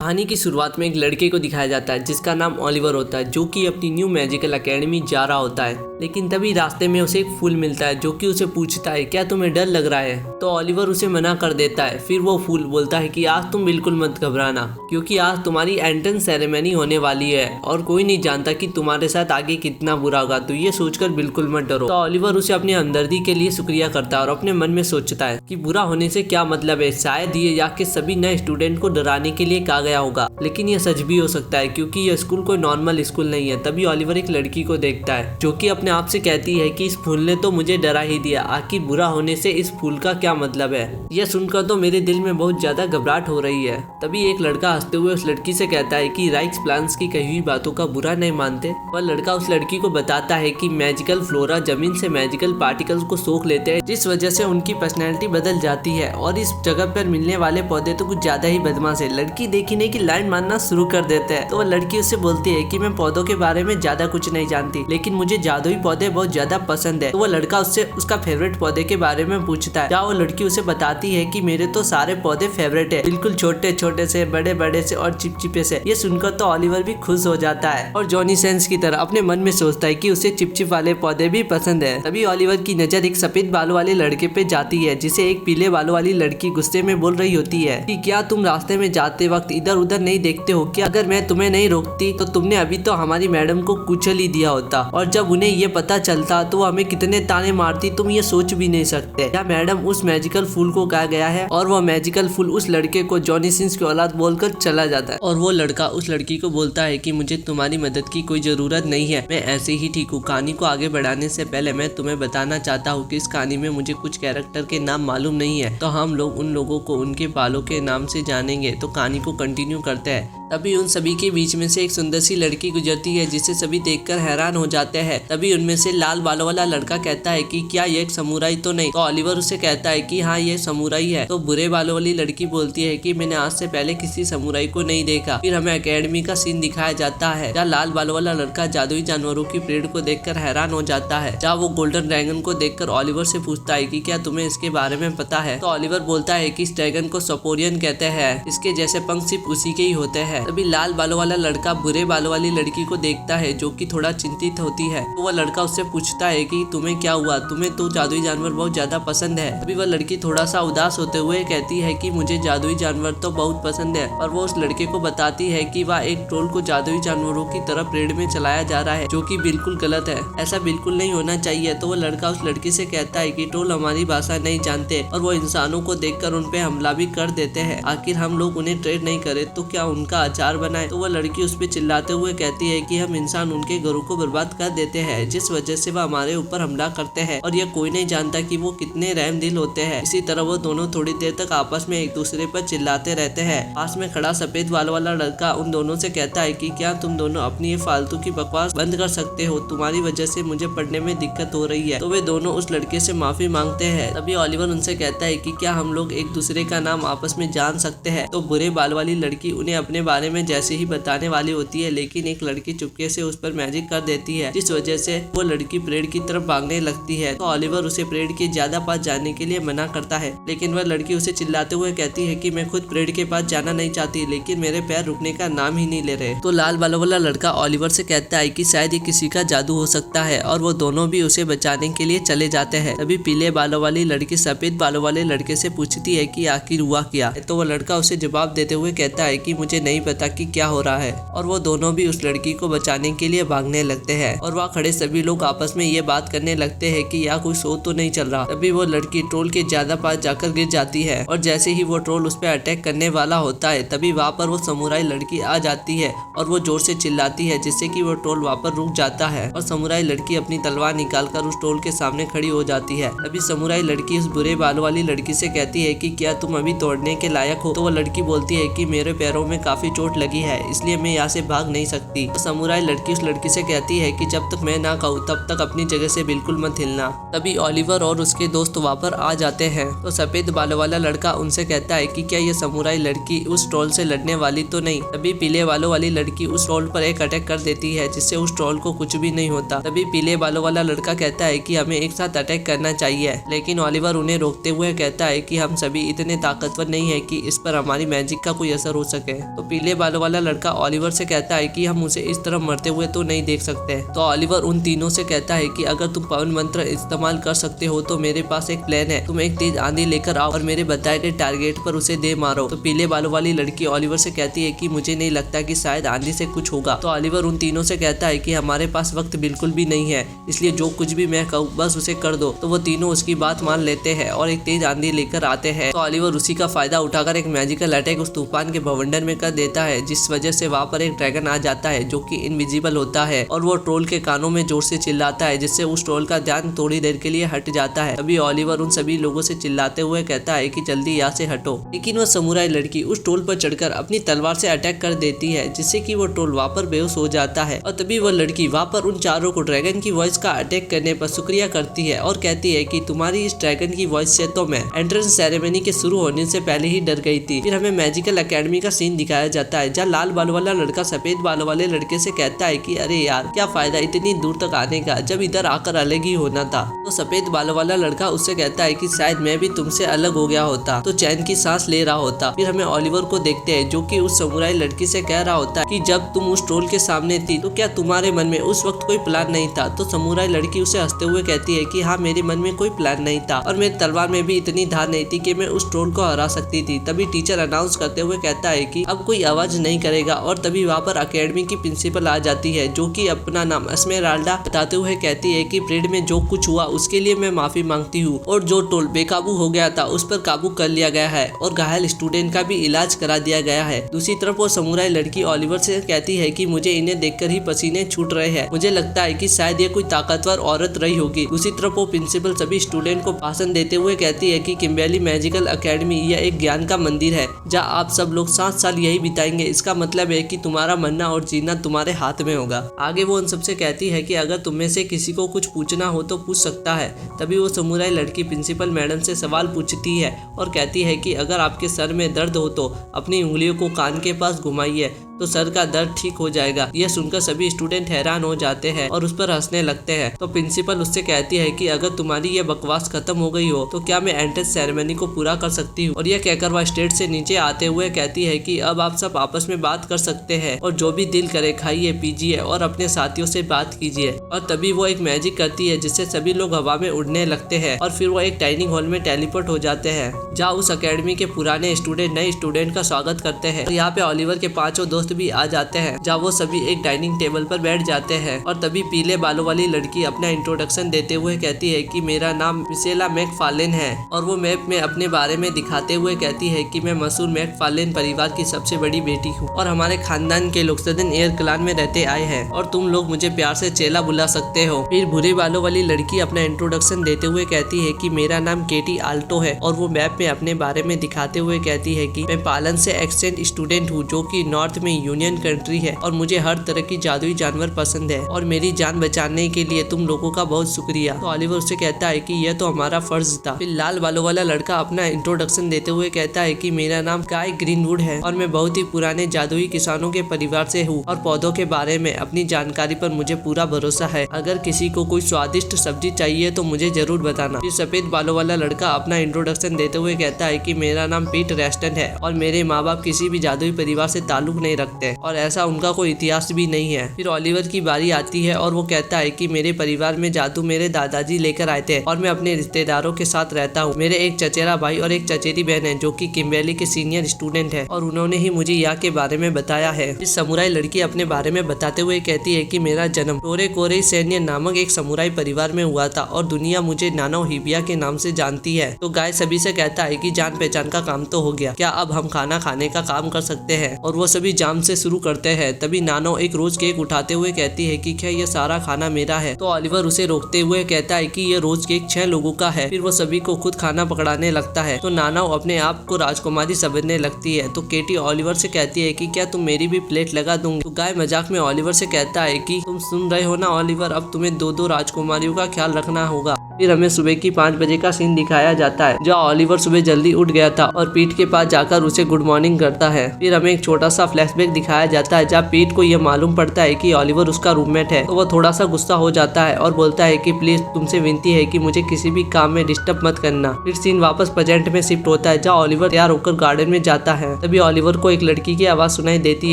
कहानी की शुरुआत में एक लड़के को दिखाया जाता है जिसका नाम ओलिवर होता है, जो कि अपनी न्यू मैजिकल एकेडमी जा रहा होता है। लेकिन तभी रास्ते में उसे एक फूल मिलता है जो कि उसे पूछता है, क्या तुम्हें डर लग रहा है? तो ओलिवर उसे मना कर देता है। फिर वो फूल बोलता है कि आज तुम बिल्कुल मत घबराना, क्योंकि आज तुम्हारी एंट्रेंस सेरेमनी होने वाली है और कोई नहीं जानता कि तुम्हारे साथ आगे कितना बुरा होगा, तो ये सोचकर बिल्कुल मत डरो। तो ओलिवर उसे अपनी हमदर्दी के लिए शुक्रिया करता है और अपने मन में सोचता है कि बुरा होने से क्या मतलब है, शायद ये जाके सभी नए स्टूडेंट को डराने के लिए कहा गया होगा। लेकिन यह सच भी हो सकता है, क्योंकि यह स्कूल कोई नॉर्मल स्कूल नहीं है। तभी ओलिवर एक लड़की को देखता है जो कि अपने आप से कहती है कि इस फूल ने तो मुझे डरा ही दिया, आखिर बुरा होने से इस फूल का क्या मतलब है? यह सुनकर तो मेरे दिल में बहुत ज्यादा घबराहट हो रही है। तभी एक लड़का हंसते हुए उस लड़की से कहता है कि राइक्स प्लांट्स की कही हुई बातों का बुरा नहीं मानते। वह लड़का उस लड़की को बताता है कि मैजिकल फ्लोरा जमीन से मैजिकल पार्टिकल्स को सोख लेते हैं, जिस वजह से उनकी पर्सनैलिटी बदल जाती है और इस जगह पर मिलने वाले पौधे तो कुछ ज्यादा ही बदमाश है। लड़की देखने की लाइन मानना शुरू कर देते हैं। तो वह लड़की उससे बोलती है कि मैं पौधों के बारे में ज्यादा कुछ नहीं जानती, लेकिन मुझे जादुई पौधे बहुत ज्यादा पसंद है। तो वह लड़का उससे उसका फेवरेट पौधे के बारे में पूछता है। क्या वो लड़की उसे बताती है कि मेरे तो सारे पौधे फेवरेट है, बिल्कुल छोटे छोटे से, बड़े बड़े से और चिपचिपे से। ये सुनकर तो ओलिवर भी खुश हो जाता है और जॉनी सेंस की तरह अपने मन में सोचता है कि उसे चिपचिप वाले पौधे भी पसंद है। तभी ओलिवर की नजर एक सफेद बालों वाले लड़के पे जाती है, जिसे एक पीले बालों वाली लड़की गुस्से में बोल रही होती है कि क्या तुम रास्ते में जाते वक्त इधर उधर नहीं देखते हो क्या? अगर मैं तुम्हें नहीं रोकती तो तुमने अभी तो हमारी मैडम को कुचल ही दिया होता, और जब उन्हें ये पता चलता तो वो हमें कितने ताने मारती, तुम ये सोच भी नहीं सकते। क्या मैडम उस मैजिकल फूल को कहा गया है? और वो मैजिकल फूल उस लड़के को जॉनी सिंस की औलाद बोलकर चला जाता है और वो लड़का उस लड़की को बोलता है कि मुझे तुम्हारी मदद की कोई जरूरत नहीं है, मैं ऐसे ही ठीक हूँ। कहानी को आगे बढ़ाने से पहले मैं तुम्हें बताना चाहता हूँ कि इस कहानी में मुझे कुछ कैरेक्टर के नाम मालूम नहीं है, तो हम लोग उन लोगों को उनके बालों के नाम से जानेंगे। तो कहानी को कंटिन्यू करते हैं। तभी उन सभी के बीच में से एक सुंदर सी लड़की गुजरती है, जिसे सभी देखकर हैरान हो जाते हैं। तभी उनमें से लाल बालों वाला लड़का कहता है कि क्या ये एक समुराई तो नहीं? तो ओलिवर उसे कहता है कि हाँ ये समुराई है। तो बुरे बालों वाली लड़की बोलती है कि मैंने आज से पहले किसी समुराई को नहीं देखा। फिर हमें एकेडमी का सीन दिखाया जाता है, जहाँ लाल बालों वाला लड़का जादुई जानवरों की परेड को देखकर हैरान हो जाता है, जहाँ वो गोल्डन ड्रैगन को देखकर ओलिवर से पूछता है कि क्या तुम्हें इसके बारे में पता है? तो ओलिवर बोलता है कि इस ड्रैगन को सपोरियन कहते हैं, इसके जैसे पंख सिर्फ उसी के ही होते हैं। तभी लाल बालों वाला लड़का बुरे बालों वाली लड़की को देखता है, जो कि थोड़ा चिंतित होती है। तो वह लड़का उससे पूछता है कि तुम्हें क्या हुआ, तुम्हें तो जादुई जानवर बहुत ज्यादा पसंद है। तभी वह लड़की थोड़ा सा उदास होते हुए कहती है कि मुझे जादुई जानवर तो बहुत पसंद है, और वो उस लड़के को बताती है कि वह एक ट्रोल को जादुई जानवरों की तरफ परेड में चलाया जा रहा है, जो कि बिल्कुल गलत है, ऐसा बिल्कुल नहीं होना चाहिए। तो वह लड़का उस लड़की से कहता है कि ट्रोल हमारी भाषा नहीं जानते और वो इंसानों को देखकर उन पे हमला भी कर देते हैं, आखिर हम लोग उन्हें ट्रेड नहीं करे तो क्या उनका अचार बनाए? तो वह लड़की उस पे चिल्लाते हुए कहती है कि हम इंसान उनके घरों को बर्बाद कर देते हैं, जिस वजह से वह हमारे ऊपर हमला करते हैं, और यह कोई नहीं जानता कि वो कितने रहम दिल होते हैं। इसी तरह वो दोनों थोड़ी देर तक आपस में एक दूसरे पर चिल्लाते रहते हैं। पास में खड़ा सफेद बाल वाला लड़का उन दोनों से कहता है कि क्या तुम दोनों अपनी ये फालतू की बकवास बंद कर सकते हो, तुम्हारी वजह से मुझे पढ़ने में दिक्कत हो रही है। तो वे दोनों उस लड़के से माफी मांगते हैं। तभी ओलिवर उनसे कहता है कि क्या हम लोग एक दूसरे का नाम आपस में जान सकते हैं? तो बुरे बाल वाली लड़की उन्हें अपने बारे में जैसे ही बताने वाली होती है, लेकिन एक लड़की चुपके से उस पर मैजिक कर देती है, जिस वजह से वो लड़की परेड की तरफ भागने लगती है। तो ओलिवर उसे परेड के ज्यादा पास जाने के लिए मना करता है, लेकिन वह लड़की उसे चिल्लाते हुए कहती है कि मैं खुद परेड के पास जाना नहीं चाहती, लेकिन मेरे पैर रुकने का नाम ही नहीं ले रहे। तो लाल बालों वाला लड़का ओलिवर से कहता है कि शायद ये किसी का जादू हो सकता है, और वो दोनों भी उसे बचाने के लिए चले जाते हैं। तभी पीले बालों वाली लड़की सफेद बालों वाले लड़के से पूछती है कि आखिर हुआ क्या? तो वो लड़का उसे जवाब देते हुए कहता है कि मुझे नहीं पता कि क्या हो रहा है, और वो दोनों भी उस लड़की को बचाने के लिए भागने लगते हैं। और वहाँ खड़े सभी लोग आपस में ये बात करने लगते हैं कि यहाँ कोई शो तो नहीं चल रहा। तभी वो लड़की ट्रोल के ज्यादा पास जाकर गिर जाती है, और जैसे ही वो ट्रोल उस पर अटैक करने वाला होता है, तभी वहाँ पर वो समुराई लड़की आ जाती है और वो जोर से चिल्लाती है, जिससे कि वो ट्रोल वहाँ पर रुक जाता है, और समुराई लड़की अपनी तलवार निकालकर उस ट्रोल के सामने खड़ी हो जाती है। तभी समुराई लड़की उस बुरे बालों वाली लड़की से कहती है कि क्या तुम अभी तोड़ने के लायक हो? तो वो लड़की बोलती है कि मेरे पैरों में काफी चोट लगी है, इसलिए मैं यहाँ से भाग नहीं सकती। तो समुराई लड़की उस लड़की से कहती है कि जब तक मैं ना कहूँ तब तक अपनी जगह से बिल्कुल मत हिलना। तभी ओलिवर और उसके दोस्त वहाँ पर आ जाते हैं तो सफेद बालों वाला लड़का उनसे कहता है कि क्या ये समुराई लड़की उस ट्रोल से लड़ने वाली तो नहीं। तभी पीले बालों वाली लड़की उस ट्रोल पर एक अटैक कर देती है जिससे उस ट्रोल को कुछ भी नहीं होता। तभी पीले बालों वाला लड़का कहता है कि हमें एक साथ अटैक करना चाहिए, लेकिन ओलिवर उन्हें रोकते हुए कहता है कि हम सभी इतने ताकतवर नहीं है कि इस पर हमारी मैजिक का कोई असर हो सके। तो पीले बालों वाला लड़का ओलिवर से कहता है कि हम उसे इस तरह मरते हुए तो नहीं देख सकते। तो ओलिवर उन तीनों से कहता है कि अगर तुम पवन मंत्र इस्तेमाल कर सकते हो तो मेरे पास एक प्लान है, तुम एक तेज आंधी लेकर आओ और मेरे बताए गए टारगेट पर उसे दे मारो। तो पीले बालों वाली लड़की ओलिवर से कहती है कि मुझे नहीं लगता कि शायद आंधी से कुछ होगा। तो ओलिवर उन तीनों से कहता है कि हमारे पास वक्त बिल्कुल भी नहीं है, इसलिए जो कुछ भी मैं कहूँ बस उसे कर दो। तो वो तीनों उसकी बात मान लेते हैं और एक तेज आंधी लेकर आते हैं। तो ओलिवर उसी का फायदा उठाकर एक मैजिकल अटैक उस तूफान के भवंडर में कर देता है, जिस वजह से वहाँ पर एक ड्रैगन आ जाता है जो कि इनविजिबल होता है और वो ट्रोल के कानों में जोर से चिल्लाता है, जिससे उस ट्रोल का ध्यान थोड़ी देर के लिए हट जाता है। तभी ओलिवर उन सभी लोगों से चिल्लाते हुए कहता है कि जल्दी यहाँ से हटो, लेकिन वह समुराई लड़की उस ट्रोल पर चढ़कर अपनी तलवार से अटैक कर देती है, जिससे कि वो ट्रोल वहाँ पर बेहोश हो जाता है। और तभी वह लड़की वहाँ पर उन चारों को ड्रैगन की वॉइस का अटैक करने पर शुक्रिया करती है और कहती है कि तुम्हारी इस ड्रैगन की वॉइस से तो मैं एंट्रेंस सेरेमनी के शुरू होने से पहले ही डर गई थी। फिर हमें मैजिकल एकेडमी का सीन दिखाया जाता है जहाँ लाल बालों वाला लड़का सफेद बालों वाले लड़के से कहता है कि अरे यार क्या फायदा इतनी दूर तक आने का जब इधर आकर अलग ही होना था। तो सफेद बालों वाला लड़का उससे कहता है कि शायद मैं भी तुमसे अलग हो गया होता तो चैन की सांस ले रहा होता। फिर हमें ओलिवर को देखते हैं जो कि उस समुराई लड़की से कह रहा होता है कि जब तुम उस ट्रोल के सामने थी तो क्या तुम्हारे मन में उस वक्त कोई प्लान नहीं था। तो समुराई लड़की उसे हंसते हुए कहती है कि हाँ मेरे मन में कोई प्लान नहीं था और मेरी तलवार में भी इतनी धार नहीं थी कि मैं उस ट्रोल को हरा सकती थी। तभी टीचर अनाउंस करते हुए कहता है कि अब कोई आवाज नहीं करेगा और तभी वहाँ पर अकेडमी की प्रिंसिपल आ जाती है जो कि अपना नाम एस्मेराल्डा बताते हुए कहती है कि परेड में जो कुछ हुआ उसके लिए मैं माफी मांगती हूँ और जो ट्रोल बेकाबू हो गया था उस पर काबू कर लिया गया है और घायल स्टूडेंट का भी इलाज करा दिया गया है। दूसरी तरफ वो समुराई लड़की ओलिवर से कहती है कि मुझे इन्हें देखकर ही पसीने छूट रहे हैं, मुझे लगता है कि शायद ये कोई ताकतवर औरत रही होगी। दूसरी तरफ वो प्रिंसिपल सभी स्टूडेंट को भाषण देते हुए कहती है कि किम्बर्ली मैजिकल एकेडमी यह एक ज्ञान का मंदिर है जहाँ आप सब लोग 7 साल यही बिताएंगे। इसका मतलब है कि तुम्हारा मरना और जीना तुम्हारे हाथ में होगा। आगे वो उन सबसे कहती है कि अगर तुम में से किसी को कुछ पूछना हो तो पूछ सकता है। तभी वो समुराई लड़की प्रिंसिपल मैडम से सवाल पूछती है और कहती है कि अगर आपके सर में दर्द हो तो अपनी उंगलियों को कान के पास घुमाइए तो सर का दर्द ठीक हो जाएगा। यह सुनकर सभी स्टूडेंट हैरान हो जाते हैं और उस पर हंसने लगते हैं। तो प्रिंसिपल उससे कहती है कि अगर तुम्हारी ये बकवास खत्म हो गई हो तो क्या मैं एंट्रेंस सेरेमनी को पूरा कर सकती हूँ। और यह कहकर वह स्टेज से नीचे आते हुए कहती है कि अब आप सब आपस में बात कर सकते हैं और जो भी दिल करे खाइए पीजिए और अपने साथियों से बात कीजिए। और तभी वो एक मैजिक करती है जिससे सभी लोग हवा में उड़ने लगते हैं और फिर वो एक डाइनिंग हॉल में टेलीपोर्ट हो जाते हैं जहाँ उस अकेडमी के पुराने स्टूडेंट नए स्टूडेंट का स्वागत करते हैं। और यहाँ पे ओलिवर के 5 दोस्त भी आ जाते हैं जहाँ वो सभी एक डाइनिंग टेबल पर बैठ जाते हैं। और तभी पीले बालों वाली लड़की अपना इंट्रोडक्शन देते हुए कहती है कि मेरा नाम मिशेला मैकफार्लेन है और वो मैप में अपने बारे में दिखाते हुए कहती है कि मैं मशहूर मैकफार्लेन परिवार की सबसे बड़ी बेटी हूँ और हमारे खानदान के लोग सदन एयर क्लान में रहते आए हैं और तुम लोग मुझे प्यार से चेला बुला सकते हो। फिर भूरे बालों वाली लड़की अपना इंट्रोडक्शन देते हुए कहती है कि मेरा नाम केटी आल्टो है और वो मैप में अपने बारे में दिखाते हुए कहती है कि मैं पालन से एक्सचेंज स्टूडेंट हूँ जो कि नॉर्थ में यूनियन कंट्री है और मुझे हर तरह की जादुई जानवर पसंद है और मेरी जान बचाने के लिए तुम लोगों का बहुत शुक्रिया। तो ओलिवर उससे कहता है कि यह तो हमारा फर्ज था। फिर लाल बालों वाला लड़का अपना इंट्रोडक्शन देते हुए कहता है कि मेरा नाम गाय ग्रीनवुड है और मैं बहुत ही पुराने जादुई किसानों के परिवार से हूँ और पौधों के बारे में अपनी जानकारी पर मुझे पूरा भरोसा है। अगर किसी को कोई स्वादिष्ट सब्जी चाहिए तो मुझे जरूर बताना। फिर सफेद बालों वाला लड़का अपना इंट्रोडक्शन देते हुए कहता है कि मेरा नाम पीट रेस्टन है और मेरे माँ बाप किसी भी जादुई परिवार से ताल्लुक नहीं रखते और ऐसा उनका कोई इतिहास भी नहीं है। फिर ओलिवर की बारी आती है और वो कहता है कि मेरे परिवार में जादू मेरे दादाजी लेकर आए थे और मैं अपने रिश्तेदारों के साथ रहता हूँ। मेरे एक चचेरा भाई और एक चचेरी बहन है जो कि किम्बर्ली के सीनियर स्टूडेंट है और उन्होंने ही मुझे यहाँ के बारे में बताया है। इस समुराई लड़की अपने बारे में बताते हुए कहती है कि मेरा जन्म टोरे कोरे सैन्य नामक एक समुराई परिवार में हुआ था और दुनिया मुझे नानो हिबिया के नाम से जानती है। तो गाय सभी से कहता है कि जान पहचान का काम तो हो गया, क्या अब हम खाना खाने का काम कर सकते हैं। और वो सभी जान नाम से शुरू करते हैं। तभी नानो एक रोज केक उठाते हुए कहती है कि क्या ये सारा खाना मेरा है। तो ऑलिवर उसे रोकते हुए कहता है कि ये रोज केक 6 लोगों का है। फिर वो सभी को खुद खाना पकड़ाने लगता है। तो नानो अपने आप को राजकुमारी समझने लगती है। तो केटी ऑलिवर से कहती है कि क्या तुम मेरी भी प्लेट लगा दूंगी। तो गाय मजाक में ऑलिवर से कहता है कि तुम सुन रहे हो ना ऑलिवर, अब तुम्हें दो राजकुमारियों का ख्याल रखना होगा। फिर हमें सुबह की 5 बजे का सीन दिखाया जाता है, जहाँ ऑलिवर सुबह जल्दी उठ गया था और पीट के पास जाकर उसे गुड मॉर्निंग करता है। फिर हमें एक छोटा सा फ्लैशबैक दिखाया जाता है, जहाँ पीट को यह मालूम पड़ता है कि ऑलिवर उसका रूममेट है। तो वो थोड़ा सा गुस्सा हो जाता है और बोलता है कि प्लीज तुमसे विनती है कि मुझे किसी भी काम में डिस्टर्ब मत करना। फिर सीन वापस प्रेजेंट में शिफ्ट होता है, जहाँ ऑलिवर तैयार होकर गार्डन में जाता है। तभी ऑलिवर को एक लड़की की आवाज सुनाई देती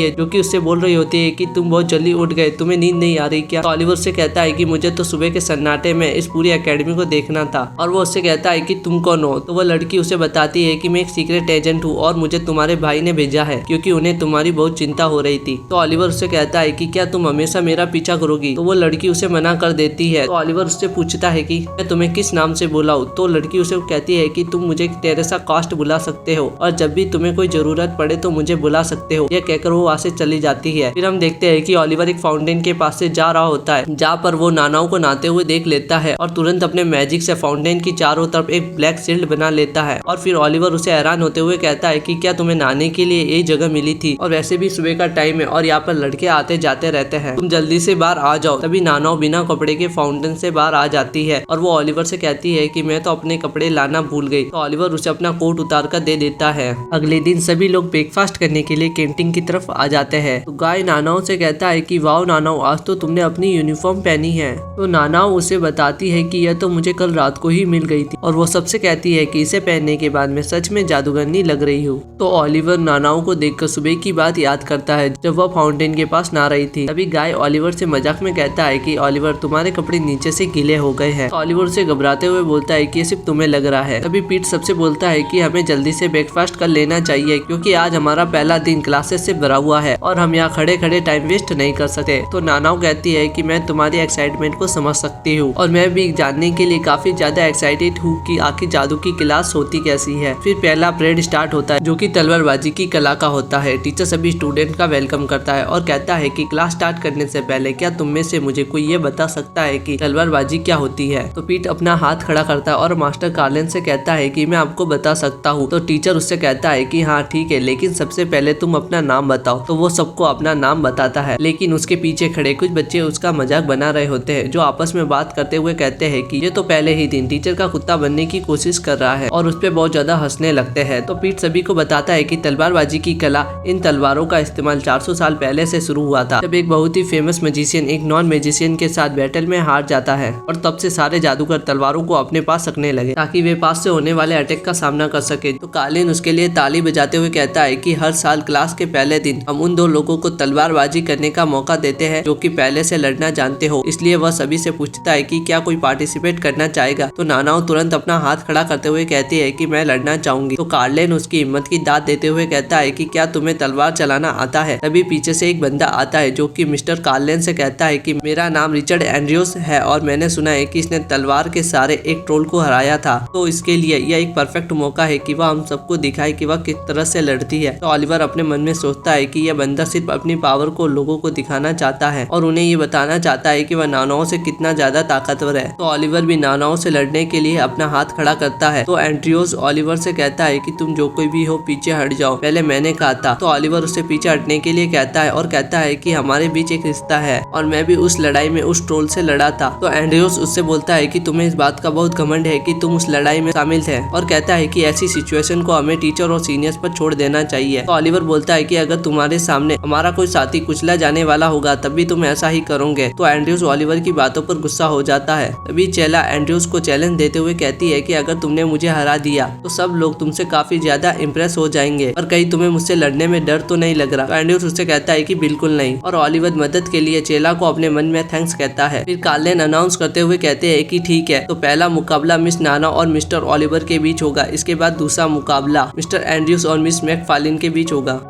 है, जो कि उससे बोल रही होती है कि तुम बहुत जल्दी उठ गए, तुम्हें नींद नहीं आ रही क्या। तो ऑलिवर से कहता है कि मुझे तो सुबह के सन्नाटे में इस पूरी एकेडमी को देखना था। और वो उससे कहता है कि तुम कौन हो। तो वो लड़की उसे बताती है कि मैं एक सीक्रेट एजेंट हूँ और मुझे तुम्हारे भाई ने भेजा है, क्योंकि उन्हें तुम्हारी बहुत चिंता हो रही थी। तो ऑलिवर उससे कहता है कि क्या तुम हमेशा मेरा पीछा करोगी। तो वो लड़की उसे मना कर देती है। तो ऑलिवर उससे पूछता है कि मैं तुम्हें किस नाम से बुलाऊं। तो लड़की उसे कहती है कि तुम मुझे टेरेसा कॉस्ट बुला सकते हो और जब भी तुम्हें कोई जरूरत पड़े तो मुझे बुला सकते हो। यह कहकर वो वहाँ से चली जाती है। फिर हम देखते हैं कि ऑलिवर एक फाउंटेन के पास से जा रहा होता है, जहाँ पर वो नानाओं को नहाते हुए देख लेता है और तुरंत अपने मैजिक से फाउंटेन की चारों तरफ एक ब्लैक शील्ड बना लेता है। और फिर ऑलिवर उसे हैरान होते हुए कहता है कि क्या तुम्हें नहाने के लिए यही जगह मिली थी, और वैसे भी सुबह का टाइम है और यहाँ पर लड़के आते जाते रहते हैं, तुम जल्दी से बाहर आ जाओ। तभी नानाओ बिना कपड़े के फाउंटेन से बाहर आ जाती है और वो ऑलिवर से कहती है कि मैं तो अपने कपड़े लाना भूल गई। तो ऑलिवर उसे अपना कोट उतार कर दे देता है। अगले दिन सभी लोग ब्रेकफास्ट करने के लिए कैंटीन की तरफ आ जाते हैं। तो गाय नानाओ से कहता है कि वाओ नानाओ, आज तो तुमने अपनी यूनिफॉर्म पहनी है। तो नानाओ उसे बताती है कि यह तो मुझे कल रात को ही मिल गई थी, और वो सबसे कहती है कि इसे पहनने के बाद मैं सच में जादूगरनी लग रही हूँ। तो ऑलिवर नानाओ को देखकर सुबह की बात याद करता है, जब वह फाउंटेन के पास नहा रही थी। तभी गाय ऑलिवर से मजाक में कहता है कि ऑलिवर तुम्हारे कपड़े नीचे से गीले हो गए हैं। तो ऑलिवर से घबराते हुए बोलता है कि ये सिर्फ तुम्हें लग रहा है। तभी पीट सबसे बोलता है कि हमें जल्दी से ब्रेकफास्ट कर लेना चाहिए, क्योंकि आज हमारा पहला दिन क्लासेस से भरा हुआ है और हम यहाँ खड़े खड़े टाइम वेस्ट नहीं कर सकते। तो नानाओ कहती है कि मैं तुम्हारी एक्साइटमेंट को समझ सकती हूँ और मैं भी जानने के लिए काफी ज्यादा एक्साइटेड हूँ कि आखिर जादू की क्लास होती कैसी है। फिर पहला परेड स्टार्ट होता है, जो कि तलवारबाजी की कला का होता है। टीचर सभी स्टूडेंट का वेलकम करता है और कहता है कि क्लास स्टार्ट करने से पहले क्या तुम में से मुझे कोई ये बता सकता है कि तलवारबाजी क्या होती है। तो पीट अपना हाथ खड़ा करता है और मास्टर कार्लिन से कहता है कि मैं आपको बता सकता हूँ। तो टीचर उससे कहता है कि हाँ ठीक है, लेकिन सबसे पहले तुम अपना नाम बताओ। तो वो सबको अपना नाम बताता है, लेकिन उसके पीछे खड़े कुछ बच्चे उसका मजाक बना रहे होते हैं, जो आपस में बात करते हुए कहते हैं कि ये तो पहले ही दिन टीचर का कुत्ता बनने की कोशिश कर रहा है, और उस पर बहुत ज्यादा हंसने लगते हैं। तो पीट सभी को बताता है कि तलवारबाजी की कला, इन तलवारों का इस्तेमाल 400 साल पहले से शुरू हुआ था, जब एक बहुत ही फेमस मैजिशियन एक नॉन मैजिशियन के साथ बैटल में हार जाता है, और तब से सारे जादूगर तलवारों को अपने पास रखने लगे ताकि वे पास से होने वाले अटैक का सामना कर सके। तो कार्लिन उसके लिए ताली बजाते हुए कहता है कि हर साल क्लास के पहले दिन हम उन 2 लोगों को तलवारबाजी करने का मौका देते हैं जो कि पहले से लड़ना जानते हो, इसलिए वह सभी से पूछता है कि क्या कोई पार्टिसिपेट करना चाहेगा। तो नानाओ तुरंत अपना हाथ खड़ा करते हुए कहती है कि मैं लड़ना चाहूंगी। तो कार्लिन उसकी हिम्मत की दाद देते हुए कहता है कि क्या तुम्हें तलवार चलाना आता है। तभी पीछे से एक बंदा आता है, जो कि मिस्टर कार्लिन से कहता है कि मेरा नाम रिचर्ड एंड्रयूस है और मैंने सुना है कि इसने तलवार के सारे एक ट्रोल को हराया था, तो इसके लिए यह एक परफेक्ट मौका है कि वह हम सबको दिखाए कि वह किस तरह से लड़ती है। तो ऑलिवर अपने मन में सोचता है कि यह बंदा सिर्फ अपनी पावर को लोगों को दिखाना चाहता है और उन्हें ये बताना चाहता है कि वह नानाओं से कितना ज्यादा ताकतवर है। तो ऑलिवर भी नानाओं से लड़ने के लिए अपना हाथ खड़ा करता है। तो एंड्रयूस ऑलिवर से कहता है कि तुम जो कोई भी हो पीछे हट जाओ, पहले मैंने कहा था। तो ऑलिवर उससे पीछे हटने के लिए कहता है और कहता है कि हमारे बीच एक रिश्ता है और मैं भी उस लड़ाई में उस ट्रोल से लड़ा था। तो एंड्रयूस उससे बोलता है कि तुम्हें इस बात का बहुत घमंड है कि तुम उस लड़ाई में शामिल थे, और कहता है कि ऐसी सिचुएशन को हमें टीचर और सीनियर्स पर छोड़ देना चाहिए। तो ऑलिवर बोलता है कि अगर तुम्हारे सामने हमारा कोई साथी कुचला जाने वाला होगा तब भी तुम ऐसा ही करोगे। तो एंड्रयूस ऑलिवर की बातों पर गुस्सा हो जाता है। तभी चेला एंड्रयूस को चैलेंज देते हुए कहती है कि अगर तुमने मुझे हरा दिया तो सब लोग तुमसे काफी ज्यादा इम्प्रेस हो जाएंगे, और कहीं तुम्हें मुझसे लड़ने में डर तो नहीं लग रहा। तो एंड्रयूस उससे कहता है कि बिल्कुल नहीं, और ऑलिवर मदद के लिए चेला को अपने मन में थैंक्स कहता है। फिर कार्लिन अनाउंस करते हुए कहते हैं कि ठीक है, तो पहला मुकाबला मिस नाना और मिस्टर ऑलिवर के बीच होगा, इसके बाद दूसरा मुकाबला मिस्टर एंड्रयूस और मिस मैकफार्लिन के बीच होगा।